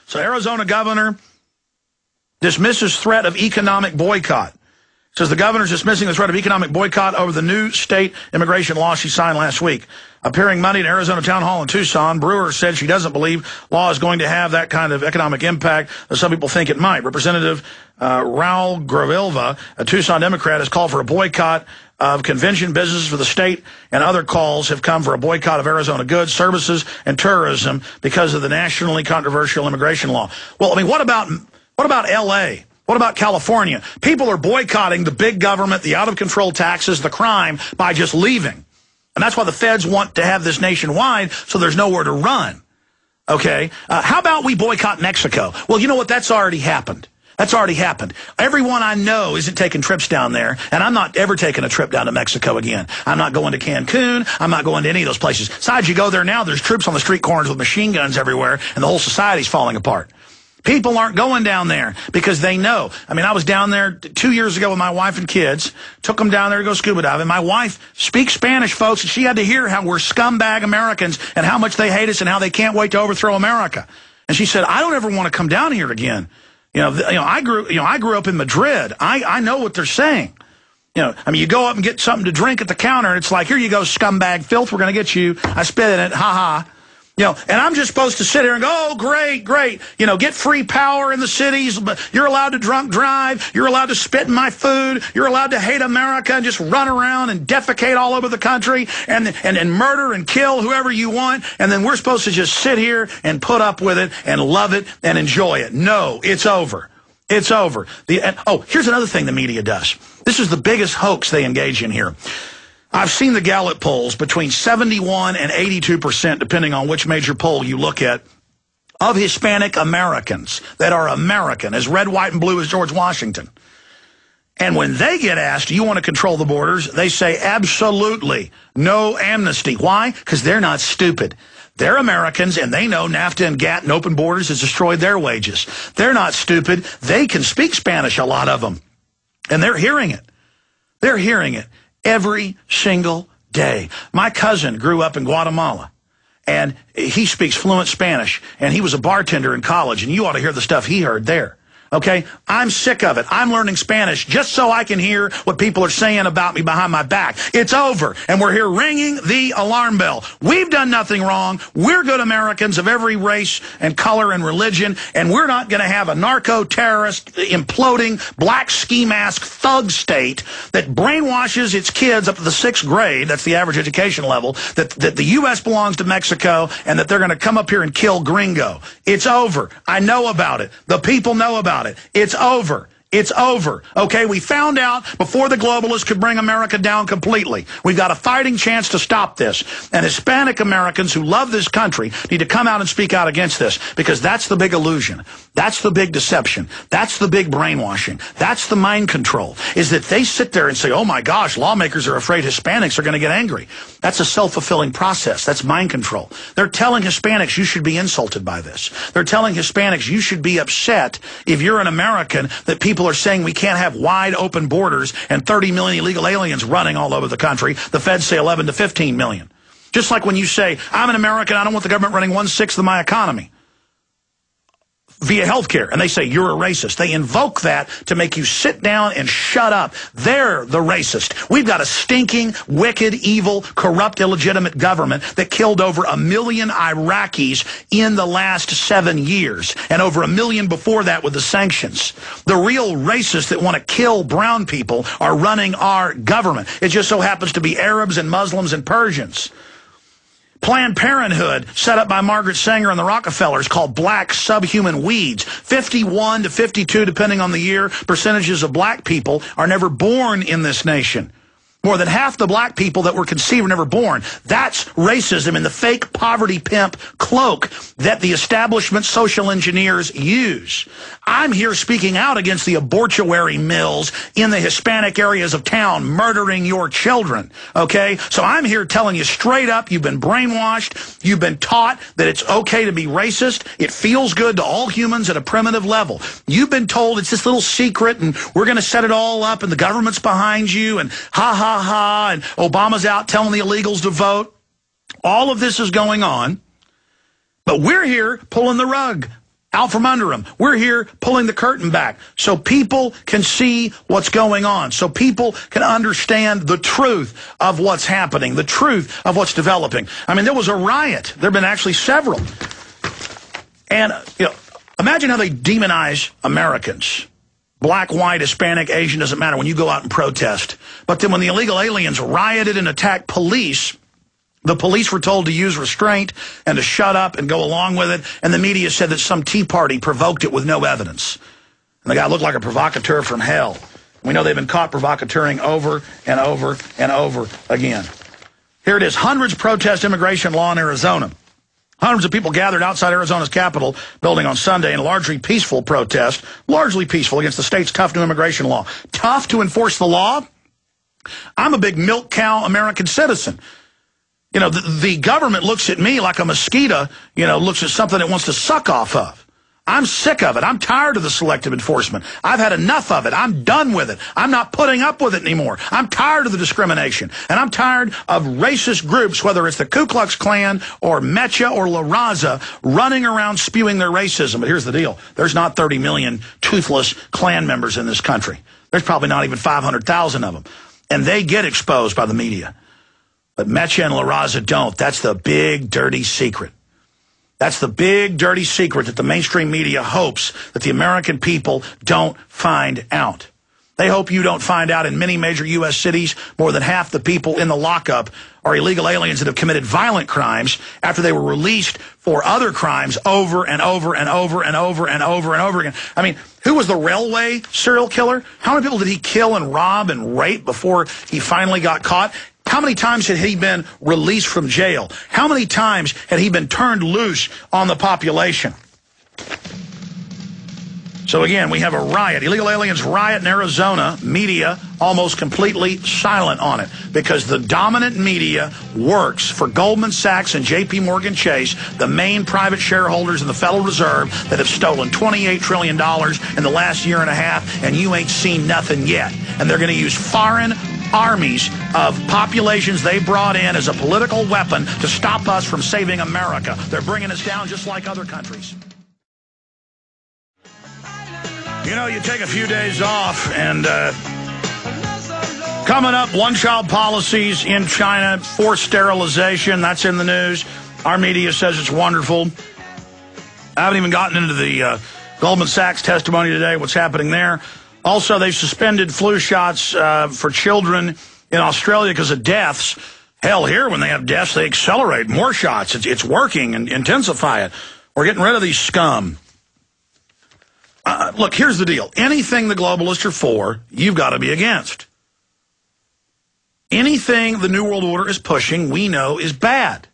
So Arizona governor dismisses threat of economic boycott. Says the governor's dismissing the threat of economic boycott over the new state immigration law she signed last week. Appearing Monday at Arizona Town Hall in Tucson, Brewer said she doesn't believe law is going to have that kind of economic impact that some people think it might. Representative Raul Gravilva, a Tucson Democrat, has called for a boycott of convention businesses for the state, and other calls have come for a boycott of Arizona goods, services, and tourism because of the nationally controversial immigration law. Well, I mean, what about L.A.? What about California? People are boycotting the big government, the out-of-control taxes, the crime by just leaving. And that's why the feds want to have this nationwide, so there's nowhere to run. Okay? How about we boycott Mexico? Well, you know what? That's already happened. That's already happened. Everyone I know isn't taking trips down there, and I'm not ever taking a trip down to Mexico again. I'm not going to Cancun. I'm not going to any of those places. Besides, you go there now, there's troops on the street corners with machine guns everywhere, and the whole society's falling apart. People aren't going down there because they know. I mean, I was down there 2 years ago with my wife and kids, took them down there to go scuba diving. My wife speaks Spanish, folks, and she had to hear how we're scumbag Americans and how much they hate us and how they can't wait to overthrow America. And she said, I don't ever want to come down here again. I grew up in Madrid. I know what they're saying. I mean, you go up and get something to drink at the counter, and it's like, here you go, scumbag filth, we're going to get you. I spit in it, ha-ha. And I'm just supposed to sit here and go, oh, great, great. Get free power in the cities. But you're allowed to drunk drive. You're allowed to spit in my food. You're allowed to hate America and just run around and defecate all over the country and murder and kill whoever you want. And then we're supposed to just sit here and put up with it and love it and enjoy it. No, it's over. It's over. Here's another thing the media does. This is the biggest hoax they engage in here. I've seen the Gallup polls between 71 and 82%, depending on which major poll you look at, of Hispanic Americans that are American, as red, white, and blue as George Washington. And when they get asked, do you want to control the borders? They say, absolutely, no amnesty. Why? Because they're not stupid. They're Americans, and they know NAFTA and GATT and open borders has destroyed their wages. They're not stupid. They can speak Spanish, a lot of them. And they're hearing it. They're hearing it. Every single day. My cousin grew up in Guatemala, and he speaks fluent Spanish, and he was a bartender in college, and you ought to hear the stuff he heard there. Okay? I'm sick of it. I'm learning Spanish just so I can hear what people are saying about me behind my back. It's over, and we're here ringing the alarm bell. We've done nothing wrong. We're good Americans of every race and color and religion, and we're not going to have a narco-terrorist, imploding, black ski mask thug state that brainwashes its kids up to the 6th grade, that's the average education level, that the U.S. belongs to Mexico, and that they're going to come up here and kill gringo. It's over. I know about it. The people know about it. It's over. It's over. Okay, we found out before the globalists could bring America down completely. We've got a fighting chance to stop this. And Hispanic Americans who love this country need to come out and speak out against this, because that's the big illusion. That's the big deception. That's the big brainwashing. That's the mind control, is that they sit there and say, oh my gosh, lawmakers are afraid Hispanics are going to get angry. That's a self-fulfilling process. That's mind control. They're telling Hispanics you should be insulted by this. They're telling Hispanics you should be upset if you're an American that people are saying we can't have wide open borders and 30 million illegal aliens running all over the country. The feds say 11 to 15 million. Just like when you say, I'm an American, I don't want the government running 1/6 of my economy via health care, and they say you're a racist. They invoke that to make you sit down and shut up. They're the racist. We've got a stinking, wicked, evil, corrupt, illegitimate government that killed over 1 million Iraqis in the last 7 years, and over 1 million before that with the sanctions. The real racists that want to kill brown people are running our government. It just so happens to be Arabs and Muslims and Persians. Planned Parenthood, set up by Margaret Sanger and the Rockefellers, called black subhuman weeds. 51 to 52, depending on the year, percentages of black people are never born in this nation. More than half the black people that were conceived were never born. That's racism in the fake poverty pimp cloak that the establishment social engineers use. I'm here speaking out against the abortuary mills in the Hispanic areas of town murdering your children, okay? So I'm here telling you straight up, you've been brainwashed, you've been taught that it's okay to be racist, it feels good to all humans at a primitive level. You've been told it's this little secret and we're going to set it all up and the government's behind you and ha, and Obama's out telling the illegals to vote. All of this is going on, but we're here pulling the rug. out from under them. We're here pulling the curtain back so people can see what's going on, so people can understand the truth of what's happening, the truth of what's developing. I mean, there was a riot. There have been actually several. And, imagine how they demonize Americans. Black, white, Hispanic, Asian, doesn't matter when you go out and protest. But then when the illegal aliens rioted and attacked police, the police were told to use restraint and to shut up and go along with it. And the media said that some Tea Party provoked it with no evidence. And the guy looked like a provocateur from hell. We know they've been caught provocateuring over and over and over again. Here it is. Hundreds protest immigration law in Arizona. Hundreds of people gathered outside Arizona's Capitol building on Sunday in a largely peaceful protest, largely peaceful, against the state's tough new immigration law. Tough to enforce the law? I'm a big milk cow American citizen. The government looks at me like a mosquito, looks at something it wants to suck off of. I'm sick of it. I'm tired of the selective enforcement. I've had enough of it. I'm done with it. I'm not putting up with it anymore. I'm tired of the discrimination. And I'm tired of racist groups, whether it's the Ku Klux Klan or Mecha or La Raza, running around spewing their racism. But here's the deal. There's not 30 million toothless Klan members in this country. There's probably not even 500,000 of them. And they get exposed by the media. But Mecha and La Raza don't. That's the big, dirty secret. That's the big, dirty secret that the mainstream media hopes that the American people don't find out. They hope you don't find out in many major U.S. cities, more than half the people in the lockup are illegal aliens that have committed violent crimes after they were released for other crimes over and over and over and over and over and over again. I mean, who was the railway serial killer? How many people did he kill and rob and rape before he finally got caught? How many times had he been released from jail? How many times had he been turned loose on the population? So again, we have a riot. Illegal aliens riot in Arizona. Media almost completely silent on it because the dominant media works for Goldman Sachs and J.P. Morgan Chase, the main private shareholders in the Federal Reserve that have stolen $28 trillion in the last year and a half, and you ain't seen nothing yet. And they're going to use foreign armies of populations they brought in as a political weapon to stop us from saving America. They're bringing us down just like other countries. You take a few days off, and coming up, one-child policies in China, forced sterilization, that's in the news. Our media says it's wonderful. I haven't even gotten into the Goldman Sachs testimony today, what's happening there. Also, they've suspended flu shots for children in Australia because of deaths. Hell, here, when they have deaths, they accelerate more shots. It's working and intensify it. We're getting rid of these scum. Look, here's the deal. Anything the globalists are for, you've got to be against. Anything the New World Order is pushing, we know is bad.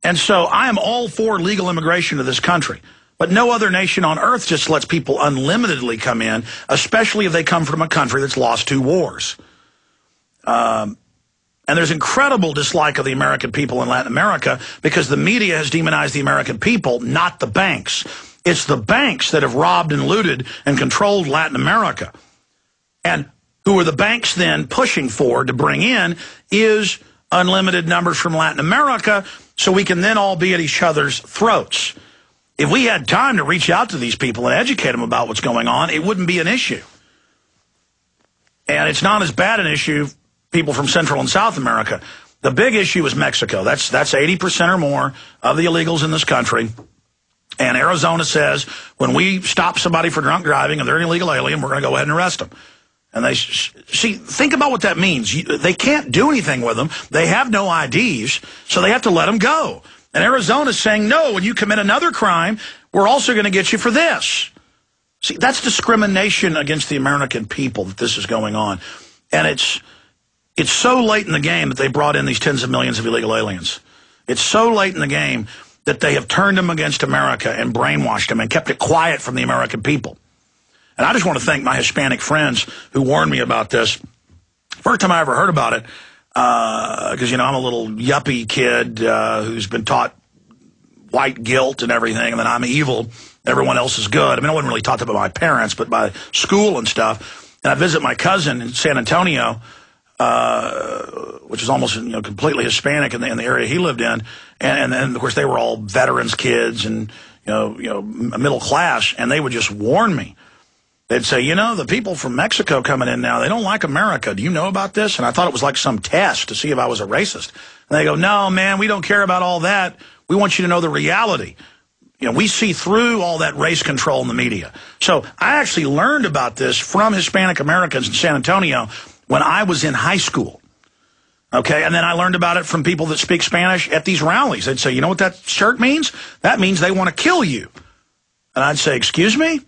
And so I am all for legal immigration to this country. But no other nation on earth just lets people unlimitedly come in, especially if they come from a country that's lost 2 wars. And there's incredible dislike of the American people in Latin America because the media has demonized the American people, not the banks. It's the banks that have robbed and looted and controlled Latin America. And who are the banks then pushing for to bring in is unlimited numbers from Latin America so we can then all be at each other's throats. If we had time to reach out to these people and educate them about what's going on, it wouldn't be an issue. And it's not as bad an issue, people from Central and South America. The big issue is Mexico. That's 80% or more of the illegals in this country. And Arizona says when we stop somebody for drunk driving and they're an illegal alien, we're going to go ahead and arrest them. And they see, think about what that means. They can't do anything with them. They have no IDs, so they have to let them go. And Arizona's saying, no, when you commit another crime, we're also going to get you for this. See, that's discrimination against the American people that this is going on. And it's so late in the game that they brought in these tens of millions of illegal aliens. It's so late in the game that they have turned them against America and brainwashed them and kept it quiet from the American people. And I just want to thank my Hispanic friends who warned me about this. First time I ever heard about it, because, I'm a little yuppie kid who's been taught white guilt and everything, and then I'm evil, everyone else is good. I mean, I wasn't really taught that by my parents, but by school and stuff. And I visit my cousin in San Antonio, which is almost completely Hispanic in the area he lived in. And then, of course, they were all veterans' kids and middle class, and they would just warn me. They'd say, the people from Mexico coming in now, they don't like America. Do you know about this? And I thought it was like some test to see if I was a racist. And they go, no, man, we don't care about all that. We want you to know the reality. We see through all that race control in the media. So I actually learned about this from Hispanic Americans in San Antonio when I was in high school. Okay, and then I learned about it from people that speak Spanish at these rallies. They'd say, you know what that shirt means? That means they want to kill you. And I'd say, excuse me?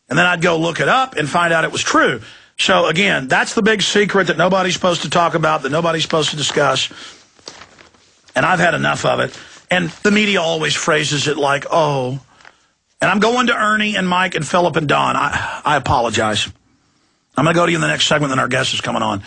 And then I'd go look it up and find out it was true. So, again, that's the big secret that nobody's supposed to talk about, that nobody's supposed to discuss. And I've had enough of it. And the media always phrases it like, oh. And I'm going to Ernie and Mike and Philip and Don. I apologize. I'm going to go to you in the next segment, then our guest is coming on.